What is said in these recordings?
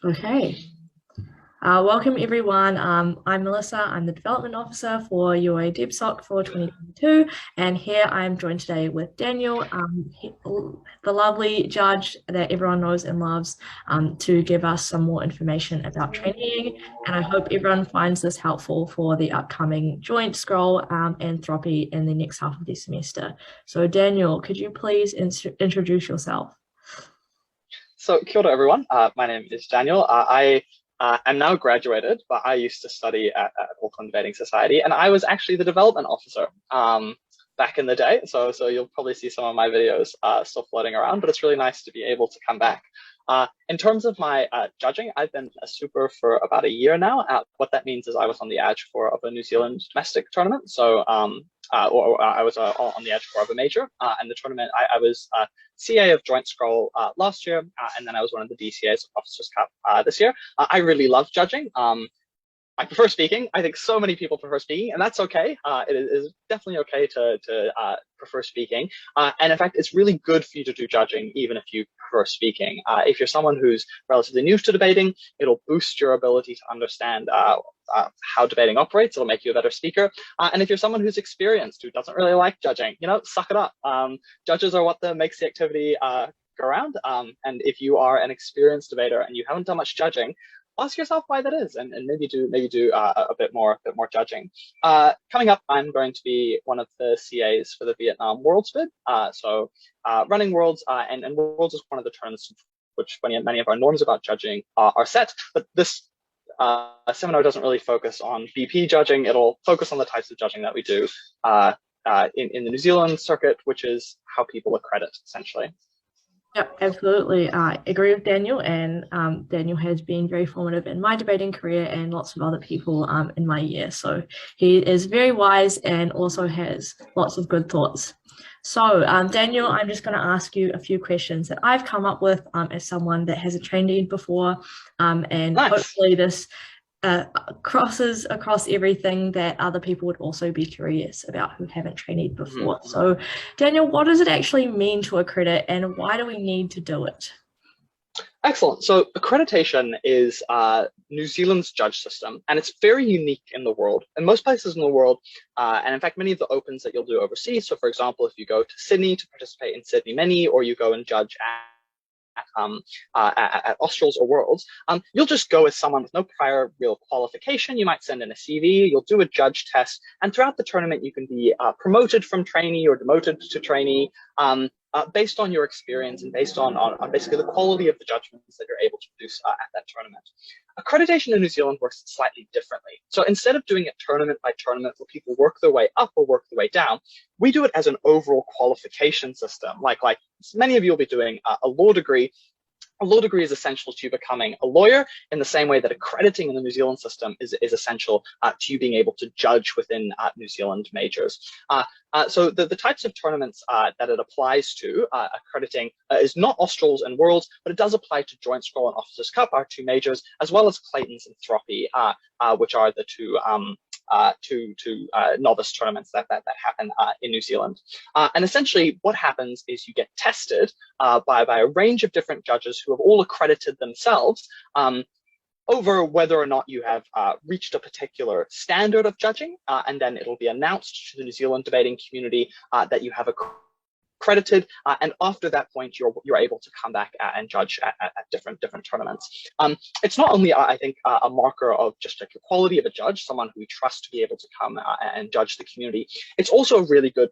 Okay. Welcome everyone. I'm Melissa. I'm the Development Officer for UA DevSoc for 2022, and here I am joined today with Daniel, the lovely judge that everyone knows and loves, to give us some more information about training. And I hope everyone finds this helpful for the upcoming joint scroll and Thropy in the next half of the semester. So Daniel, could you please introduce yourself? So, kia ora, everyone. My name is Daniel. I am now graduated, but I used to study at Auckland Debating Society, and I was actually the development officer back in the day. So you'll probably see some of my videos still floating around, but it's really nice to be able to come back. In terms of my judging, I've been a super for about a year now. What that means is I was on the edge of a New Zealand domestic tournament. Or I was on the edge of a major, and the tournament I was CA of Joint Scroll last year, and then I was one of the DCAs of Officers Cup this year. I really love judging. I prefer speaking. I think so many people prefer speaking, and that's okay. It is definitely okay to prefer speaking. And in fact, it's really good for you to do judging, even if you prefer speaking. If you're someone who's relatively new to debating, it'll boost your ability to understand how debating operates. It'll make you a better speaker. And if you're someone who's experienced, who doesn't really like judging, suck it up. Judges are what makes the activity go around. And if you are an experienced debater and you haven't done much judging, ask yourself why that is, and maybe do a bit more judging. Coming up, I'm going to be one of the CAs for the Vietnam Worlds bid. Running Worlds, and Worlds is one of the tournaments which many of our norms about judging are set. But this seminar doesn't really focus on BP judging. It'll focus on the types of judging that we do in the New Zealand circuit, which is how people accredit, essentially. Yep, absolutely. I agree with Daniel, and Daniel has been very formative in my debating career and lots of other people in my year. So he is very wise and also has lots of good thoughts. So Daniel, I'm just going to ask you a few questions that I've come up with as someone that hasn't trained before, and Nice. hopefully this crosses across everything that other people would also be curious about who haven't trained before. Mm-hmm. So, Daniel, what does it actually mean to accredit, and why do we need to do it? Excellent. So accreditation is New Zealand's judge system, and it's very unique in the world. In most places in the world, and in fact, many of the opens that you'll do overseas. So, for example, if you go to Sydney to participate in Sydney Mini, or you go and judge at Australs or Worlds, you'll just go as someone with no prior real qualification. You might send in a CV, you'll do a judge test, and throughout the tournament, you can be promoted from trainee or demoted to trainee based on your experience and based on basically the quality of the judgments that you're able to produce at that tournament. Accreditation in New Zealand works slightly differently. So instead of doing it tournament by tournament where people work their way up or work their way down, we do it as an overall qualification system. Like many of you will be doing a law degree. A law degree is essential to you becoming a lawyer in the same way that accrediting in the New Zealand system is essential to you being able to judge within New Zealand majors. So the types of tournaments that it applies to, accrediting, is not Australs and Worlds, but it does apply to Joint Scroll and Officers Cup, our two majors, as well as Clayton's and Thropy, which are the two novice tournaments that happen in New Zealand. And essentially what happens is you get tested by a range of different judges who have all accredited themselves over whether or not you have reached a particular standard of judging, and then it'll be announced to the New Zealand debating community that you have accredited, and after that point, you're able to come back and judge at different tournaments. It's not only, I think, a marker of just like the quality of a judge, someone who we trust to be able to come and judge the community. It's also a really good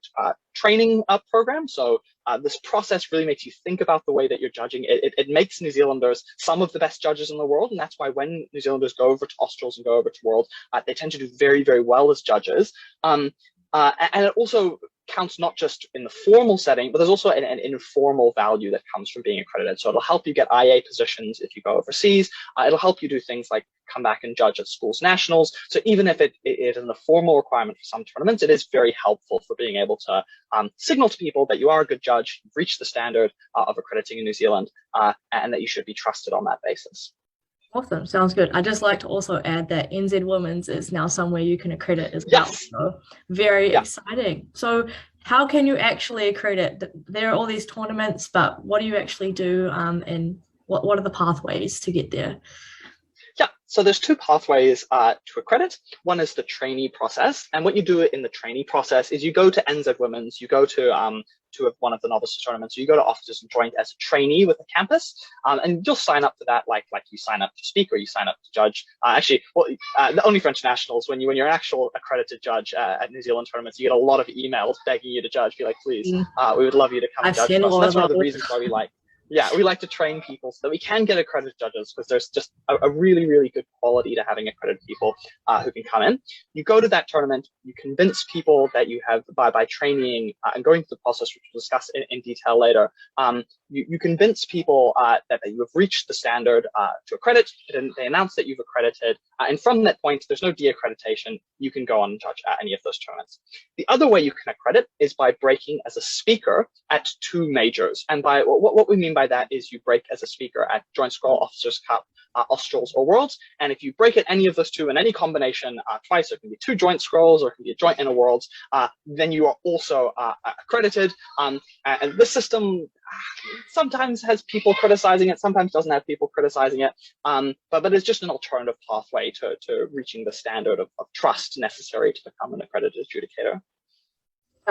training program. So this process really makes you think about the way that you're judging. It makes New Zealanders some of the best judges in the world, and that's why when New Zealanders go over to Australs and go over to World, they tend to do very, very well as judges. And it also counts not just in the formal setting, but there's also an informal value that comes from being accredited. So it'll help you get IA positions if you go overseas. It'll help you do things like come back and judge at schools nationals. So even if it isn't a formal requirement for some tournaments, it is very helpful for being able to signal to people that you are a good judge, you've reached the standard of accrediting in New Zealand, and that you should be trusted on that basis. Awesome, sounds good. I'd just like to also add that NZ Women's is now somewhere you can accredit as well. Yes. So very exciting. So how can you actually accredit? There are all these tournaments, but what do you actually do and what are the pathways to get there? Yeah, so there's two pathways to accredit. One is the trainee process, and what you do in the trainee process is you go to NZ Women's, you go to one of the novices tournaments, so you go to officers and join as a trainee with the campus, and you'll sign up for that like you sign up to speak or you sign up to judge. The only for internationals, when you're an actual accredited judge at New Zealand tournaments, you get a lot of emails begging you to judge. Be like, please, we would love you to come I've judge seen for us. a And lot that's one of the those. reasons why we like to train people so that we can get accredited judges, because there's just a really, really good quality to having accredited people who can come in. You go to that tournament, you convince people that you have, by training and going through the process, which we'll discuss in detail later, you convince people that you have reached the standard to accredit, and they announce that you've accredited, and from that point, there's no de-accreditation. You can go on and judge at any of those tournaments. The other way you can accredit is by breaking as a speaker at 2 majors, and by what we mean by that is you break as a speaker at Joint Scroll, Officers Cup, Australs, or Worlds, and if you break at any of those 2 in any combination twice, so it can be 2 Joint Scrolls or it can be a Joint Inner Worlds, then you are also accredited. And this system sometimes has people criticizing it, sometimes doesn't have people criticizing it, but it's just an alternative pathway to reaching the standard of trust necessary to become an accredited adjudicator.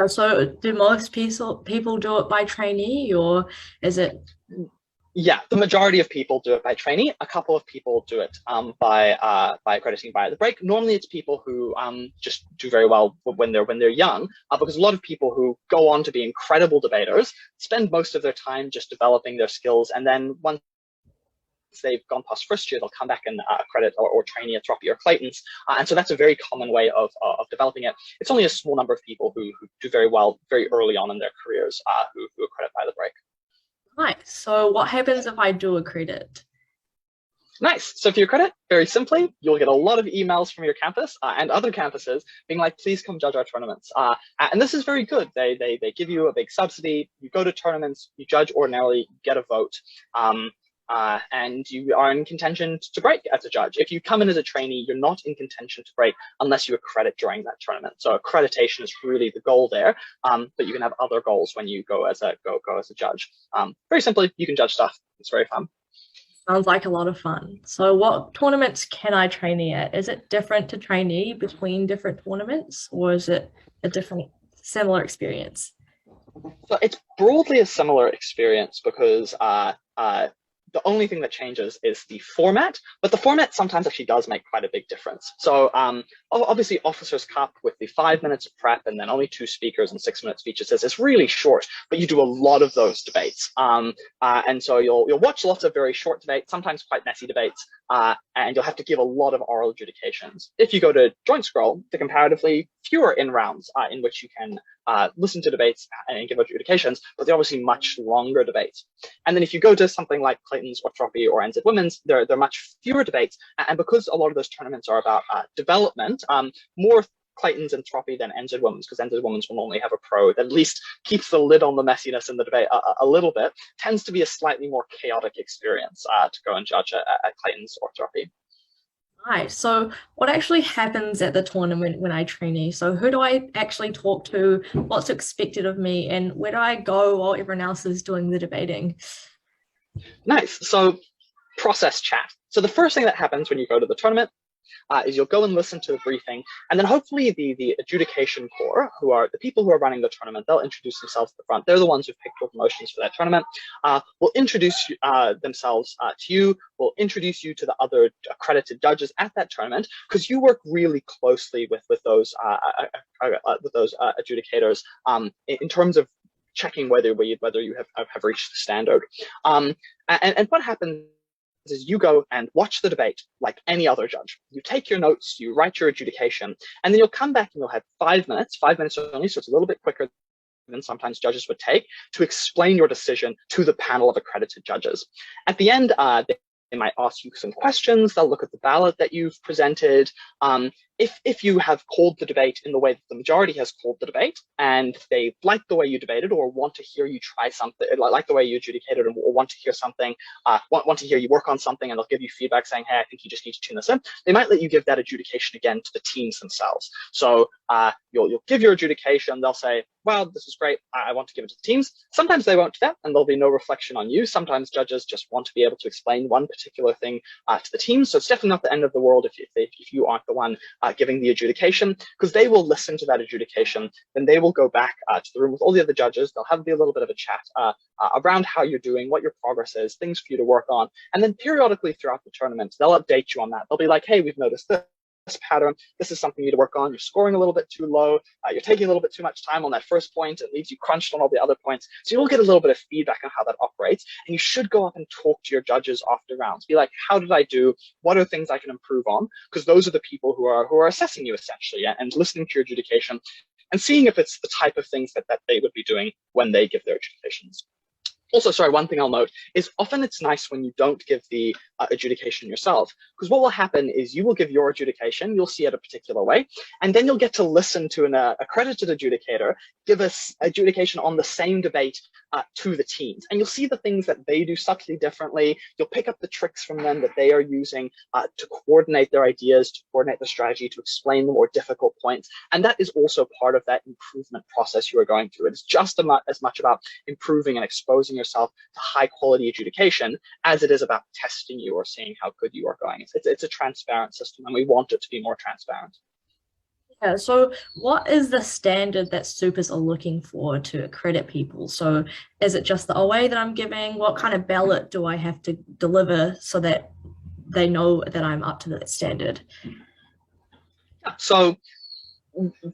So do most people do it by trainee, or is it? Yeah, the majority of people do it by trainee. A couple of people do it by accrediting via the break. Normally, it's people who just do very well when they're young, because a lot of people who go on to be incredible debaters spend most of their time just developing their skills, and then once they've gone past first year, they'll come back and accredit or trainee at Thropy or Clayton's, and so that's a very common way of developing it. It's only a small number of people who do very well very early on in their careers who accredit by the break. Nice. So what happens if I do accredit? Nice. So if you accredit, very simply, you'll get a lot of emails from your campus and other campuses being like, please come judge our tournaments. And this is very good. They give you a big subsidy. You go to tournaments, you judge ordinarily, you get a vote. And you are in contention to break as a judge. If you come in as a trainee, you're not in contention to break unless you accredit during that tournament. So accreditation is really the goal there, but you can have other goals when you go as a judge. Very simply, you can judge stuff. It's very fun. Sounds like a lot of fun. So what tournaments can I trainee at? Is it different to trainee between different tournaments, or is it a similar experience? So it's broadly a similar experience, because the only thing that changes is the format, but the format sometimes actually does make quite a big difference. So obviously Officers Cup with the 5 minutes of prep and then only 2 speakers and 6 minute speeches is really short, but you do a lot of those debates. And so you'll watch lots of very short debates, sometimes quite messy debates, and you'll have to give a lot of oral adjudications. If you go to Joint Scroll, the comparatively fewer in rounds in which you can listen to debates and give adjudications, but they're obviously much longer debates. And then if you go to something like Clayton's or Thropy or NZ Women's, there are much fewer debates. And because a lot of those tournaments are about development, more Clayton's and Thropy than NZ Women's, because NZ Women's will normally have a pro that at least keeps the lid on the messiness in the debate a little bit, tends to be a slightly more chaotic experience to go and judge at Clayton's or Thropy. Nice. So what actually happens at the tournament when I trainee? So who do I actually talk to? What's expected of me? And where do I go while everyone else is doing the debating? Nice. So process chat. So the first thing that happens when you go to the tournament is you'll go and listen to the briefing, and then hopefully the adjudication core, who are the people who are running the tournament, they'll introduce themselves at the front. They're the ones who picked your promotions for that tournament. Will introduce themselves to you, will introduce you to the other accredited judges at that tournament, because you work really closely with those adjudicators in terms of checking whether you have reached the standard. And what happens is you go and watch the debate like any other judge. You take your notes, you write your adjudication, and then you'll come back and you'll have 5 minutes only, so it's a little bit quicker than sometimes judges would take, to explain your decision to the panel of accredited judges. At the end, They might ask you some questions. They'll look at the ballot that you've presented. If you have called the debate in the way that the majority has called the debate, and they like the way you debated or want to hear you try something, like the way you adjudicated, or want to hear something, want to hear you work on something, and they'll give you feedback saying, hey, I think you just need to tune this in. They might let you give that adjudication again to the teams themselves. So you'll give your adjudication. They'll say, well, this is great. I want to give it to the teams. Sometimes they won't do that, and there'll be no reflection on you. Sometimes judges just want to be able to explain one particular thing to the team. So it's definitely not the end of the world if you aren't the one giving the adjudication, because they will listen to that adjudication. Then they will go back to the room with all the other judges. They'll have a little bit of a chat around how you're doing, what your progress is, things for you to work on. And then periodically throughout the tournament, they'll update you on that. They'll be like, hey, we've noticed this pattern. This is something you need to work on. You're scoring a little bit too low. You're taking a little bit too much time on that first point. It leaves you crunched on all the other points. So you will get a little bit of feedback on how that operates. And you should go up and talk to your judges after rounds. Be like, how did I do? What are things I can improve on? Because those are the people who are assessing you essentially, and listening to your adjudication and seeing if it's the type of things that they would be doing when they give their adjudications. Also, sorry, one thing I'll note is often it's nice when you don't give the adjudication yourself, because what will happen is you will give your adjudication, you'll see it a particular way, and then you'll get to listen to an accredited adjudicator give us adjudication on the same debate to the teams. And you'll see the things that they do subtly differently. You'll pick up the tricks from them that they are using to coordinate their ideas, to coordinate the strategy, to explain the more difficult points. And that is also part of that improvement process you are going through. It's just as much about improving and exposing yourself to high quality adjudication as it is about testing you or seeing how good you are going. It's a transparent system, and we want it to be more transparent. Yeah, so what is the standard that supers are looking for to accredit people? So is it just the OA that I'm giving? What kind of ballot do I have to deliver so that they know that I'm up to that standard? Yeah, so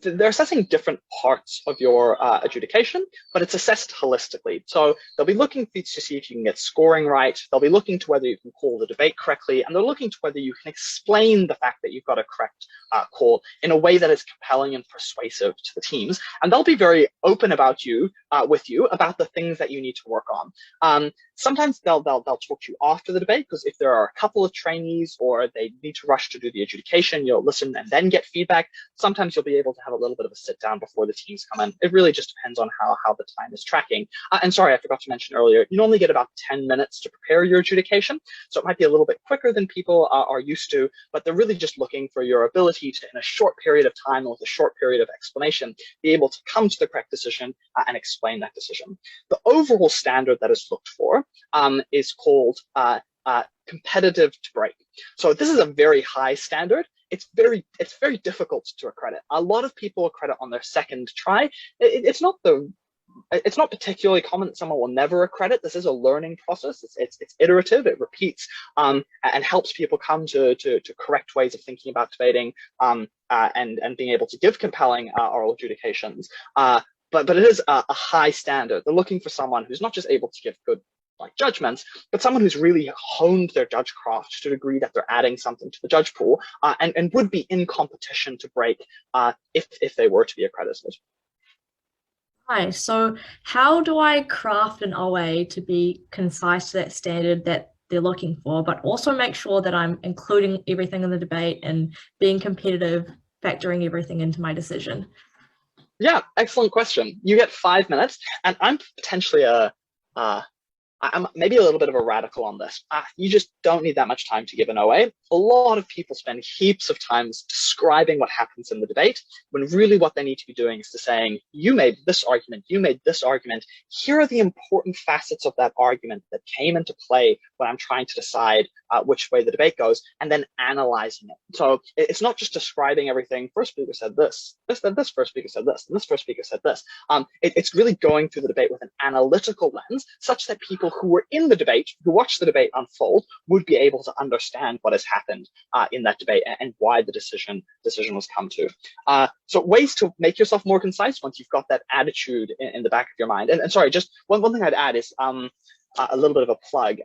they're assessing different parts of your adjudication, but it's assessed holistically. So they'll be looking to see if you can get scoring right. They'll be looking to whether you can call the debate correctly, and they're looking to whether you can explain the fact that you've got a correct call in a way that is compelling and persuasive to the teams. And they'll be very open about with you about the things that you need to work on. Sometimes they'll talk to you after the debate, because if there are a couple of trainees or they need to rush to do the adjudication, you'll listen and then get feedback. Sometimes you'll be able to have a little bit of a sit down before the teams come in. It really just depends on how the time is tracking. And sorry, I forgot to mention earlier, you normally get about 10 minutes to prepare your adjudication. So it might be a little bit quicker than people are used to, but they're really just looking for your ability to, in a short period of time and with a short period of explanation, be able to come to the correct decision and explain that decision. The overall standard that is looked for is called competitive to break. So this is a very high standard. It's very difficult to accredit. A lot of people accredit on their second try. It's not particularly common that someone will never accredit. This is a learning process. It's iterative. It repeats and helps people come to correct ways of thinking about debating and being able to give compelling oral adjudications. But it is a high standard. They're looking for someone who's not just able to give good judgments, but someone who's really honed their judge craft to a degree that they're adding something to the judge pool and would be in competition to break if they were to be accredited. Hi, so how do I craft an OA to be concise to that standard that they're looking for, but also make sure that I'm including everything in the debate and being competitive, factoring everything into my decision? Yeah, excellent question. You get 5 minutes, and I'm potentially I'm maybe a little bit of a radical on this. You just don't need that much time to give an OA. A lot of people spend heaps of time describing what happens in the debate, when really what they need to be doing is to saying, you made this argument, you made this argument. Here are the important facets of that argument that came into play when I'm trying to decide which way the debate goes, and then analyzing it. So it's not just describing everything. First speaker said this, this first speaker said this, and this first speaker said this. It's really going through the debate with an analytical lens, such that people who were in the debate, who watched the debate unfold, would be able to understand what has happened in that debate and why the decision was come to. So ways to make yourself more concise once you've got that attitude in the back of your mind. And sorry, just one thing I'd add is a little bit of a plug.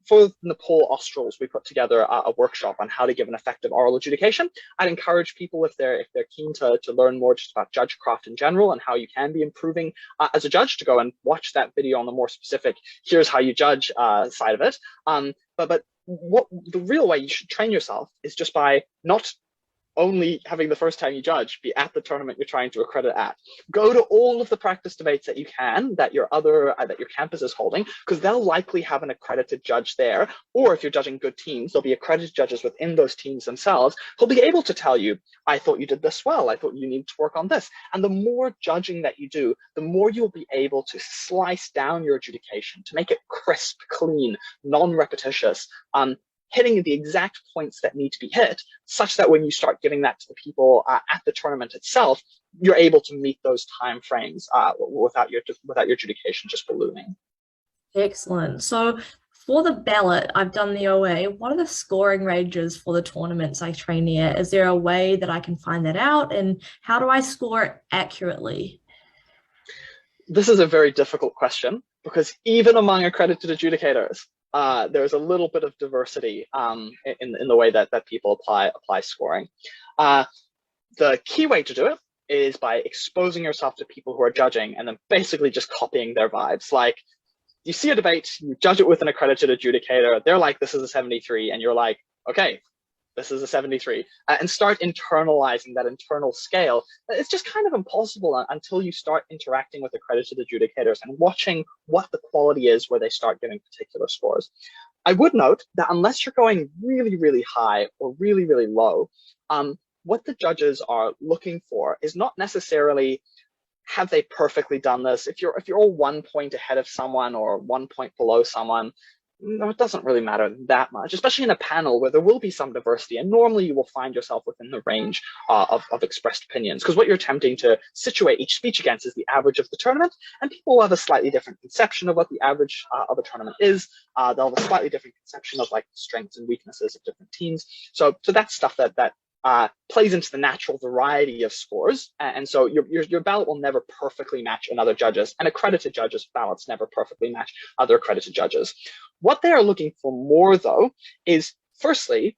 For Nepal Australs, we put together a workshop on how to give an effective oral adjudication. I'd encourage people, if they're keen to learn more just about judge craft in general and how you can be improving as a judge, to go and watch that video on the more specific, here's how you judge side of it. But what the real way you should train yourself is just by not only having the first time you judge be at the tournament you're trying to accredit at. Go to all of the practice debates that you can, that your campus is holding, because they'll likely have an accredited judge there. Or if you're judging good teams, there'll be accredited judges within those teams themselves who'll be able to tell you, I thought you did this well, I thought you need to work on this. And the more judging that you do, the more you'll be able to slice down your adjudication to make it crisp, clean, non-repetitious, hitting the exact points that need to be hit, such that when you start giving that to the people at the tournament itself, you're able to meet those time frames without your adjudication just ballooning. Excellent. So for the ballot, I've done the OA. What are the scoring ranges for the tournaments I trainee at? Is there a way that I can find that out? And how do I score it accurately? This is a very difficult question, because even among accredited adjudicators, there's a little bit of diversity in the way that people apply scoring. The key way to do it is by exposing yourself to people who are judging and then basically just copying their vibes. Like, you see a debate, you judge it with an accredited adjudicator, they're like, this is a 73, and you're like, okay, this is a 73, and start internalizing that internal scale. It's just kind of impossible until you start interacting with accredited adjudicators and watching what the quality is where they start giving particular scores. I would note that unless you're going really, really high or really, really low, what the judges are looking for is not necessarily, have they perfectly done this? If you're all 1 point ahead of someone or 1 point below someone, no, it doesn't really matter that much, especially in a panel where there will be some diversity. And normally you will find yourself within the range of expressed opinions, because what you're attempting to situate each speech against is the average of the tournament. And people will have a slightly different conception of what the average of a tournament is. They'll have a slightly different conception of like strengths and weaknesses of different teams. So that's stuff that plays into the natural variety of scores. And so your ballot will never perfectly match another judge's, and accredited judges' ballots never perfectly match other accredited judges. What they are looking for more, though, is firstly,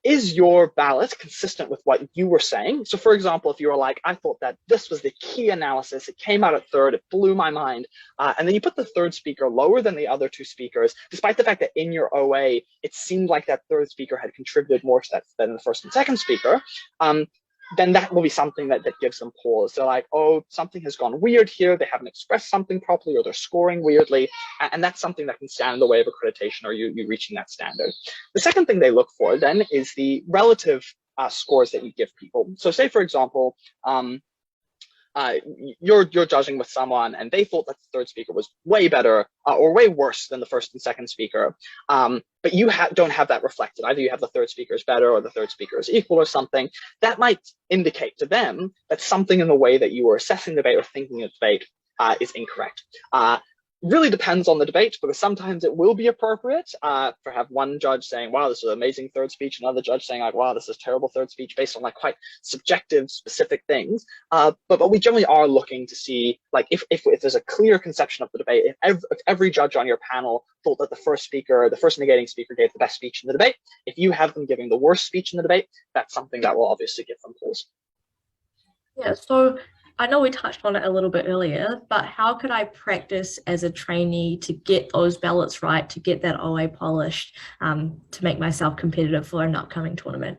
is your ballot consistent with what you were saying? So for example, if you were like, I thought that this was the key analysis, it came out at third, it blew my mind, and then you put the third speaker lower than the other two speakers, despite the fact that in your OA, it seemed like that third speaker had contributed more to that than the first and second speaker, then that will be something that gives them pause. They're like, oh, something has gone weird here. They haven't expressed something properly, or they're scoring weirdly. And that's something that can stand in the way of accreditation or you reaching that standard. The second thing they look for then is the relative scores that you give people. So say, for example, you're judging with someone and they thought that the third speaker was way better or way worse than the first and second speaker, but you don't have that reflected. Either you have the third speaker is better or the third speaker is equal or something. That might indicate to them that something in the way that you were assessing the debate or thinking of the debate is incorrect. Really depends on the debate, because sometimes it will be appropriate for have one judge saying, wow, this is an amazing third speech, another judge saying like, wow, this is terrible third speech, based on like quite subjective, specific things. But we generally are looking to see, like, if there's a clear conception of the debate, if every judge on your panel thought that the first negating speaker gave the best speech in the debate, if you have them giving the worst speech in the debate, that's something that will obviously give them pause. Yeah, so I know we touched on it a little bit earlier, but how could I practice as a trainee to get those ballots right, to get that OA polished, to make myself competitive for an upcoming tournament?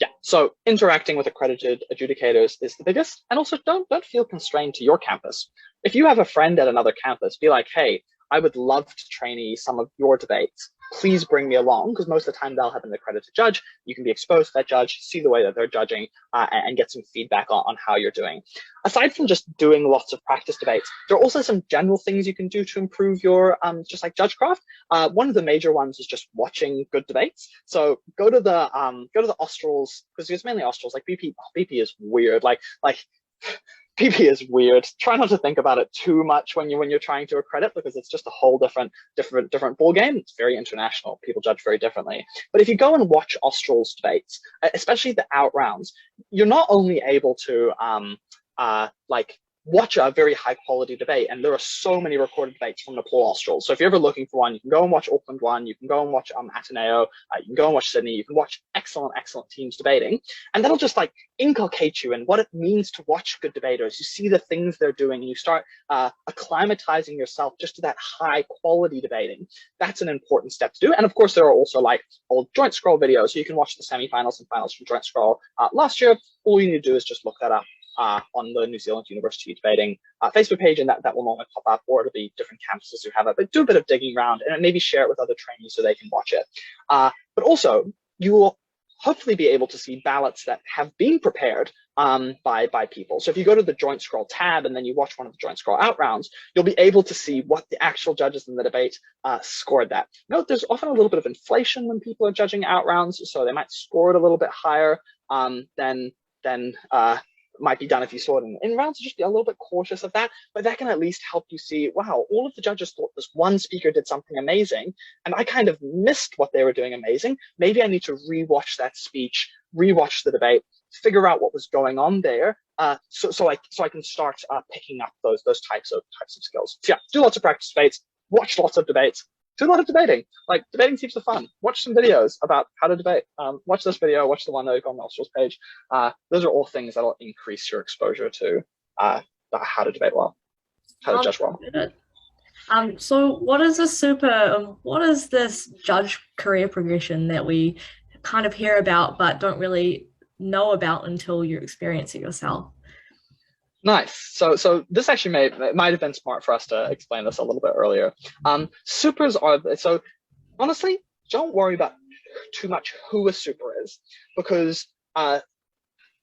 Yeah, so interacting with accredited adjudicators is the biggest, and also don't feel constrained to your campus. If you have a friend at another campus, be like, hey, I would love to trainee some of your debates. Please bring me along, because most of the time they'll have an accredited judge. You can be exposed to that judge, see the way that they're judging, and get some feedback on how you're doing. Aside from just doing lots of practice debates, there are also some general things you can do to improve your just like judgecraft. One of the major ones is just watching good debates. So go to the Australs, because it's mainly Australs. Like BP is weird. Like PP is weird. Try not to think about it too much when you're trying to accredit, because it's just a whole different ball game. It's very international. People judge very differently. But if you go and watch Australs debates, especially the out rounds, you're not only able to like watch a very high quality debate. And there are so many recorded debates from Nepal Australs. So if you're ever looking for one, you can go and watch Auckland one, you can go and watch Ateneo, you can go and watch Sydney, you can watch excellent, excellent teams debating. And that'll just like inculcate you in what it means to watch good debaters. You see the things they're doing, and you start acclimatizing yourself just to that high quality debating. That's an important step to do. And of course, there are also like old Joint Scroll videos. So you can watch the semifinals and finals from Joint Scroll last year. All you need to do is just look that up on the New Zealand University Debating Facebook page, and that will normally pop up, or it'll be different campuses who have it. But do a bit of digging around and maybe share it with other trainees so they can watch it. But also, you will hopefully be able to see ballots that have been prepared by people. So if you go to the Joint Scroll tab and then you watch one of the Joint Scroll out rounds, you'll be able to see what the actual judges in the debate scored that. Note there's often a little bit of inflation when people are judging out rounds, so they might score it a little bit higher than might be done if you saw it in rounds. So just be a little bit cautious of that, but that can at least help you see, wow, all of the judges thought this one speaker did something amazing, and I kind of missed what they were doing amazing. Maybe I need to rewatch that speech, rewatch the debate, figure out what was going on there, so I can start picking up those types of skills. So yeah, do lots of practice debates, watch lots of debates, do a lot of debating. Like, debating seems fun. Watch some videos about how to debate. Watch this video, watch the one that on the Australs page. Those are all things that'll increase your exposure to how to debate well, how to judge well. So what is what is this judge career progression that we kind of hear about but don't really know about until you experience it yourself? Nice. So this actually might have been smart for us to explain this a little bit earlier. Supers are, so honestly, don't worry about too much who a super is, because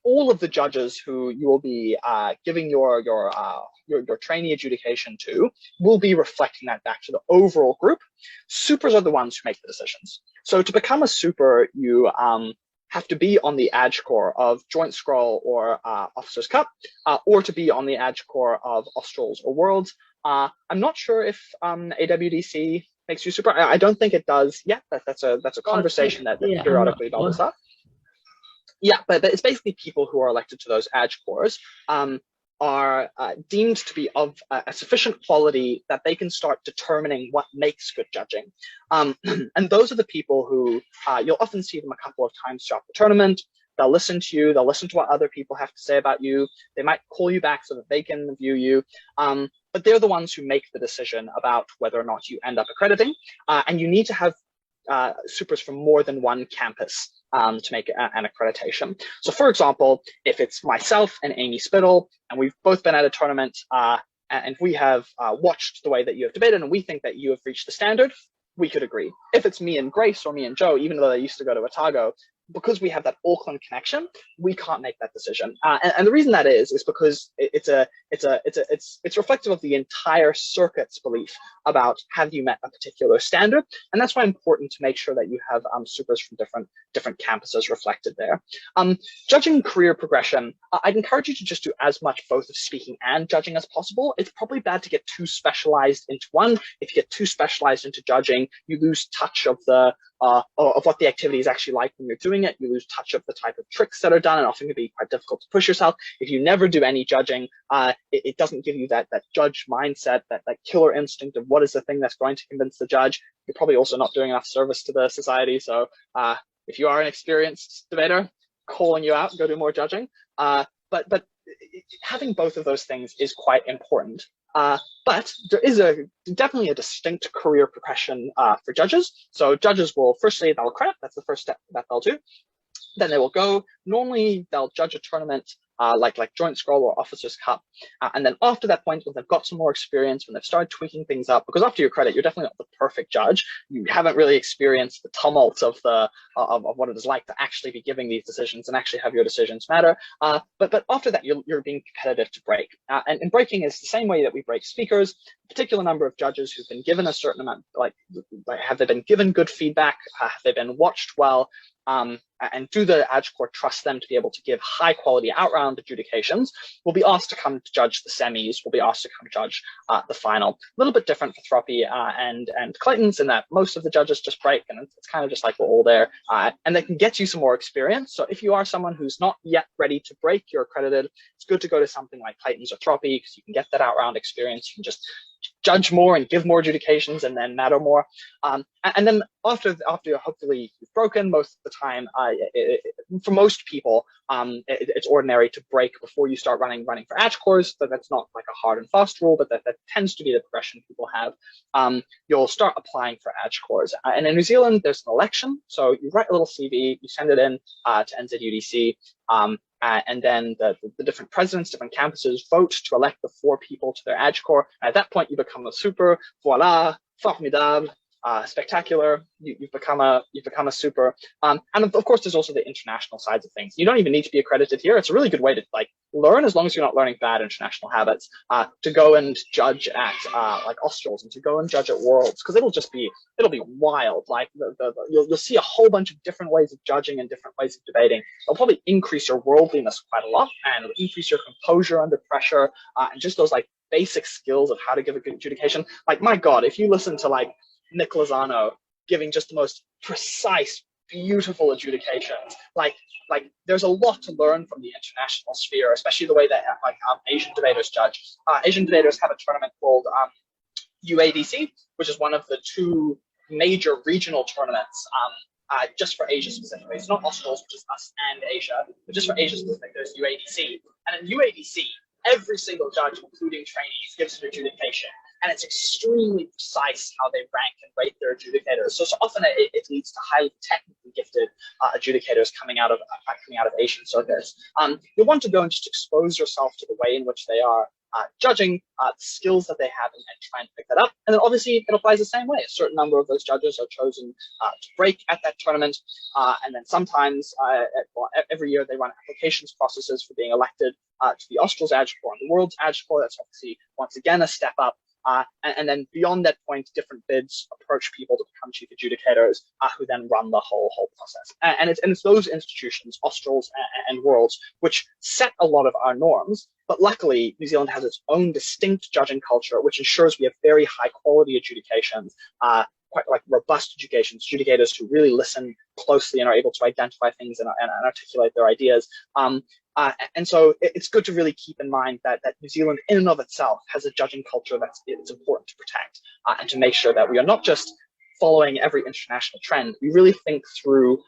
all of the judges who you will be giving your trainee adjudication to will be reflecting that back to the overall group. Supers are the ones who make the decisions. So to become a super, you have to be on the ADJ core of Joint Scroll or Officers Cup, or to be on the ADJ core of Australs or Worlds. I'm not sure if AWDC makes you super. I don't think it does yet. That's a conversation that periodically bubbles up. Yeah, but it's basically people who are elected to those ADJ cores are deemed to be of a sufficient quality that they can start determining what makes good judging. And those are the people who you'll often see them a couple of times throughout the tournament. They'll listen to you, they'll listen to what other people have to say about you. They might call you back so that they can view you. But they're the ones who make the decision about whether or not you end up accrediting. And you need to have supers from more than one campus to make an accreditation. So for example, if it's myself and Amy Spittle, and we've both been at a tournament and we have watched the way that you have debated and we think that you have reached the standard, we could agree. If it's me and Grace or me and Joe, even though they used to go to Otago, because we have that Auckland connection, we can't make that decision. And the reason that is because it's reflective of the entire circuit's belief about have you met a particular standard. And that's why it's important to make sure that you have supers from different campuses reflected there. Judging career progression, I'd encourage you to just do as much both of speaking and judging as possible. It's probably bad to get too specialized into one. If you get too specialized into judging, you lose touch of what the activity is actually like when you're doing it. You lose touch of the type of tricks that are done, and often can be quite difficult to push yourself. If you never do any judging, it doesn't give you that judge mindset, that killer instinct of what is the thing that's going to convince the judge. You're probably also not doing enough service to the society. So if you are an experienced debater, calling you out, go do more judging. But having both of those things is quite important. But there is definitely a distinct career progression for judges. So judges will, firstly, they'll accredit. That's the first step that they'll do. Then they will go, normally they'll judge a tournament like Joint Scroll or Officers Cup. And then after that point, when they've got some more experience, when they've started tweaking things up, because after you accredit, you're definitely not the perfect judge. You haven't really experienced the tumult of what it is like to actually be giving these decisions and actually have your decisions matter. But after that, you're being competitive to break. And breaking is the same way that we break speakers. A particular number of judges who've been given a certain amount, like have they been given good feedback? Have they been watched well? and do the adjudicator trust them to be able to give high quality out-round adjudications, will be asked to come to judge the semis, will be asked to come judge the final. A little bit different for Thropy and Clayton's in that most of the judges just break, and it's kind of just like we're all there, and they can get you some more experience. So if you are someone who's not yet ready to break, you're accredited, it's good to go to something like Clayton's or Thropy because you can get that out-round experience. You can just judge more and give more adjudications and then matter more. And then after hopefully you've broken, most of the time, for most people, it's ordinary to break before you start running for adjucators. But that's not like a hard and fast rule, but that tends to be the progression people have. You'll start applying for adjucators. And in New Zealand, there's an election. So you write a little CV, you send it in to NZUDC. And then the different presidents, different campuses vote to elect the 4 people to their adjudicator. And at that point, you become a super, voila, formidable, spectacular. You've become a super. And of course, there's also the international sides of things. You don't even need to be accredited here. It's a really good way to like learn, as long as you're not learning bad international habits, to go and judge at like Australs and to go and judge at Worlds, because it'll be wild. Like you'll see a whole bunch of different ways of judging and different ways of debating. It'll probably increase your worldliness quite a lot, and it'll increase your composure under pressure, and just those like basic skills of how to give a good adjudication. Like, my God, if you listen to like Nick Lozano giving just the most precise, beautiful adjudications, like there's a lot to learn from the international sphere, especially the way that Asian debaters judge. Asian debaters have a tournament called UADC, which is one of the 2 major regional tournaments just for Asia specifically. It's not Australs, which is us and Asia, but just for Asia specific, there's UADC. And in UADC, every single judge, including trainees, gives an adjudication. And it's extremely precise how they rank and rate their adjudicators. So often it leads to highly technically gifted adjudicators coming out of Asian circuits. You'll want to go and just expose yourself to the way in which they are judging, the skills that they have, and try and pick that up. And then obviously it applies the same way. A certain number of those judges are chosen to break at that tournament. And then sometimes, every year, they run applications processes for being elected to the Australs adjudicator and the World's adjudicator. That's obviously, once again, a step up. And then beyond that point, different bids approach people to become chief adjudicators, who then run the whole process. And it's those institutions, Australs and Worlds, which set a lot of our norms. But luckily, New Zealand has its own distinct judging culture, which ensures we have very high quality adjudications, quite like robust adjudicators who really listen closely and are able to identify things and articulate their ideas. And so it's good to really keep in mind that New Zealand in and of itself has a judging culture it's important to protect, and to make sure that we are not just following every international trend. We really think through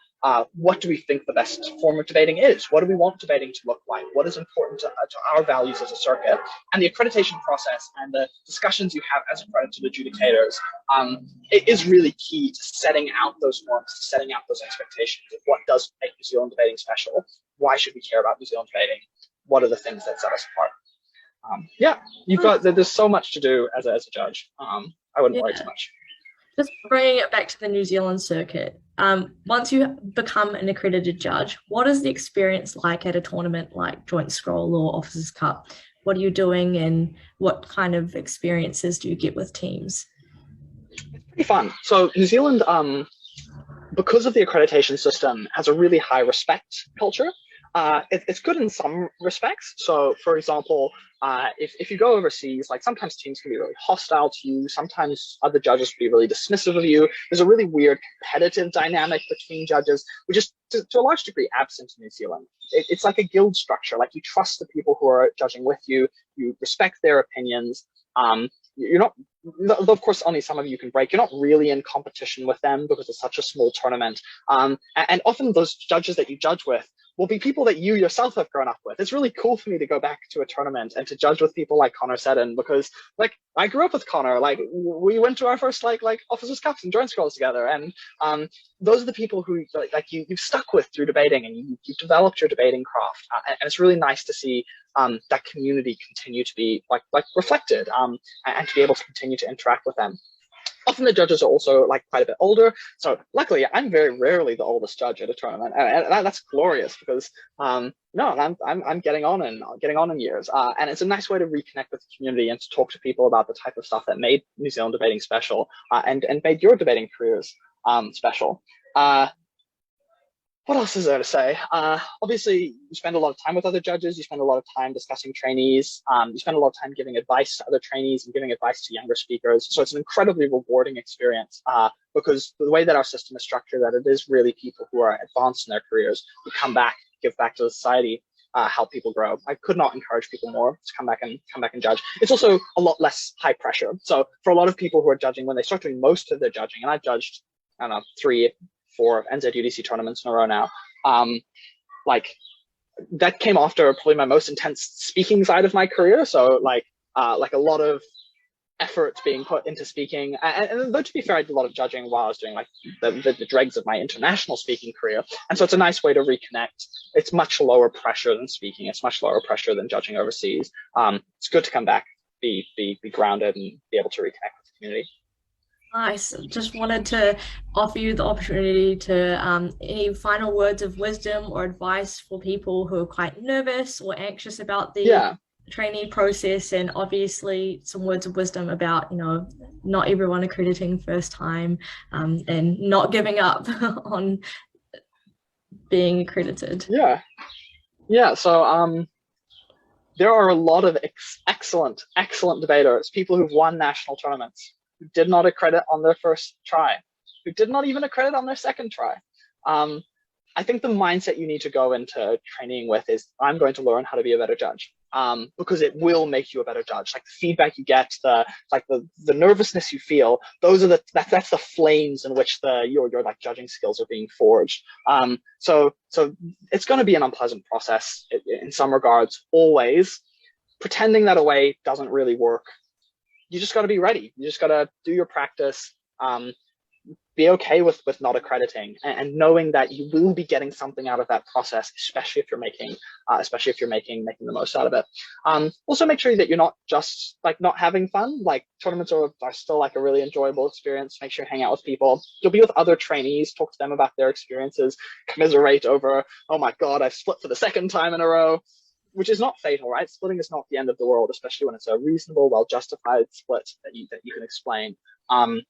what do we think the best form of debating is? What do we want debating to look like? What is important to our values as a circuit? And the accreditation process and the discussions you have as accredited adjudicators, it is really key to setting out those norms, setting out those expectations of what does make New Zealand debating special. Why should we care about New Zealand debating? What are the things that set us apart? There's so much to do as a judge. I wouldn't worry too much. Just bringing it back to the New Zealand circuit, once you become an accredited judge, what is the experience like at a tournament like Joint Scroll or Officers' Cup? What are you doing, and what kind of experiences do you get with teams? It's pretty fun. So New Zealand, because of the accreditation system, has a really high respect culture. It's good in some respects. So, for example, if you go overseas, like sometimes teams can be really hostile to you. Sometimes other judges can be really dismissive of you. There's a really weird competitive dynamic between judges, which is to a large degree absent in New Zealand. It's like a guild structure. Like, you trust the people who are judging with you. You respect their opinions. You're not, of course, only some of you can break. You're not really in competition with them because it's such a small tournament. And often those judges that you judge with will be people that you yourself have grown up with. It's really cool for me to go back to a tournament and to judge with people like Connor Seddon, because like I grew up with Connor. Like, we went to our first like Officers' Cups and Joint Scrolls together, and those are the people who you've stuck with through debating, and you've developed your debating craft, and it's really nice to see that community continue to be like reflected, and to be able to continue to interact with them. Often the judges are also like quite a bit older, so luckily I'm very rarely the oldest judge at a tournament, and that's glorious because I'm getting on in years, and it's a nice way to reconnect with the community and to talk to people about the type of stuff that made New Zealand debating special, and made your debating careers special. what else is there to say? Obviously, you spend a lot of time with other judges. You spend a lot of time discussing trainees. You spend a lot of time giving advice to other trainees and giving advice to younger speakers. So it's an incredibly rewarding experience because the way that our system is structured, that it is really people who are advanced in their careers who come back, give back to the society, help people grow. I could not encourage people more to come back and judge. It's also a lot less high pressure. So for a lot of people who are judging, when they start doing most of their judging, and I've judged, I don't know, 3-4 NZUDC tournaments in a row now. Like that came after probably my most intense speaking side of my career. So like a lot of effort being put into speaking. And though to be fair, I did a lot of judging while I was doing like the dregs of my international speaking career. And so it's a nice way to reconnect. It's much lower pressure than speaking. It's much lower pressure than judging overseas. It's good to come back, be grounded and be able to reconnect with the community. Nice. Just wanted to offer you the opportunity to any final words of wisdom or advice for people who are quite nervous or anxious about the trainee process, and obviously some words of wisdom about, not everyone accrediting first time, and not giving up on being accredited. Yeah. So there are a lot of excellent debaters, people who've won national tournaments, who did not accredit on their first try, who did not even accredit on their second try. I think the mindset you need to go into training with is, I'm going to learn how to be a better judge, because it will make you a better judge. Like the feedback you get, the nervousness you feel, that's the flames in which your like judging skills are being forged. So it's going to be an unpleasant process in some regards. Always pretending that away doesn't really work. You just got to be ready. You just got to do your practice, be okay with not accrediting, and knowing that you will be getting something out of that process, especially if you're making the most out of it. Also make sure that you're not just like not having fun. Like tournaments are still like a really enjoyable experience. Make sure you hang out with people. You'll be with other trainees, talk to them about their experiences, commiserate over, oh my God, I've split for the second time in a row. Which is not fatal, right? Splitting is not the end of the world, especially when it's a reasonable, well-justified split that you can explain. And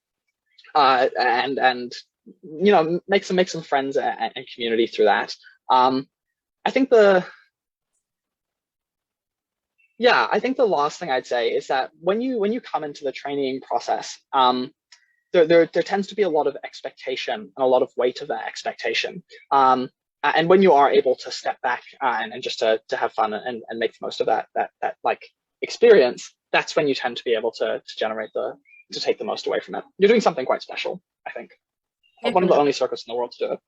make some friends and community through that. I think the last thing I'd say is that when you come into the training process, there tends to be a lot of expectation and a lot of weight of that expectation. And when you are able to step back and just to have fun and make the most of that like experience, that's when you tend to be able to take the most away from it. You're doing something quite special, I think. Definitely. One of the only circuits in the world to do it.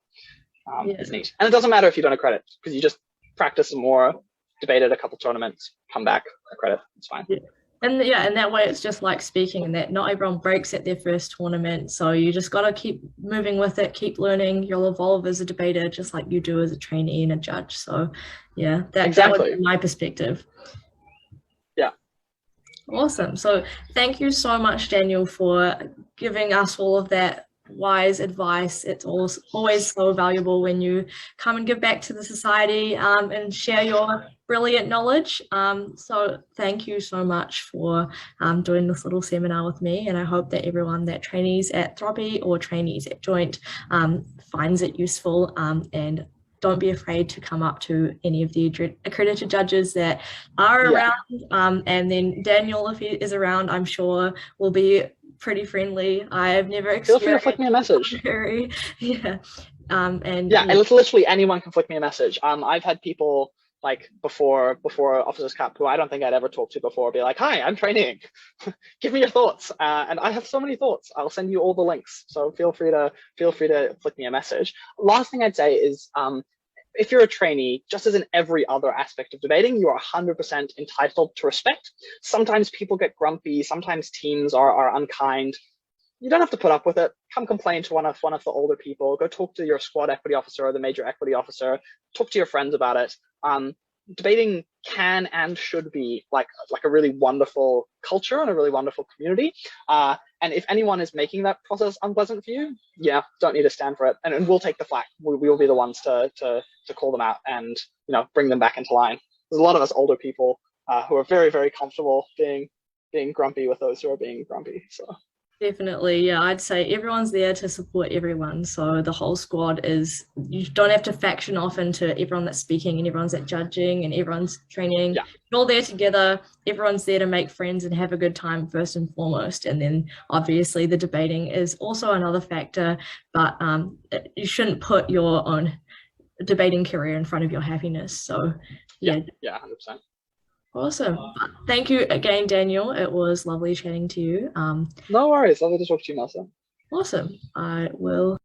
It's neat. And it doesn't matter if you don't accredit, because you just practice some more, debated a couple tournaments, come back, accredit, it's fine. Yeah. And that way it's just like speaking, and that not everyone breaks at their first tournament. So you just got to keep moving with it, keep learning. You'll evolve as a debater, just like you do as a trainee and a judge. So yeah, that would be my perspective. Yeah. Awesome. So thank you so much, Daniel, for giving us all of that wise advice. It's always so valuable when you come and give back to the society and share your brilliant knowledge. So thank you so much for doing this little seminar with me, and I hope that everyone that trainees at Thropy or trainees at Joint finds it useful, and don't be afraid to come up to any of the accredited judges that are around. And then Daniel, if he is around, I'm sure will be pretty friendly. I've never experienced. Feel free to flick me a message. Literally anyone can flick me a message. I've had people like before Officers Cup who I don't think I'd ever talked to before be like, "Hi, I'm training. Give me your thoughts." And I have so many thoughts. I'll send you all the links. So feel free to flick me a message. Last thing I'd say is, if you're a trainee, just as in every other aspect of debating, you are 100% entitled to respect. Sometimes people get grumpy. Sometimes teams are unkind. You don't have to put up with it. Come complain to one of the older people. Go talk to your squad equity officer or the major equity officer. Talk to your friends about it. Debating can and should be like a really wonderful culture and a really wonderful community. And if anyone is making that process unpleasant for you, don't need to stand for it. And we'll take the flak. We will be the ones to call them out and bring them back into line. There's a lot of us older people who are very, very comfortable being grumpy with those who are being grumpy. So Definitely, yeah. I'd say everyone's there to support everyone. So the whole squad is, you don't have to faction off into everyone that's speaking and everyone's at judging and everyone's training. Yeah, You're all there together. Everyone's there to make friends and have a good time first and foremost. And then obviously the debating is also another factor, but you shouldn't put your own debating career in front of your happiness. So yeah, yeah, yeah, 100%. awesome. Thank you again, Daniel. It was lovely chatting to you. No worries. Lovely to talk to you, Melissa. Awesome. I will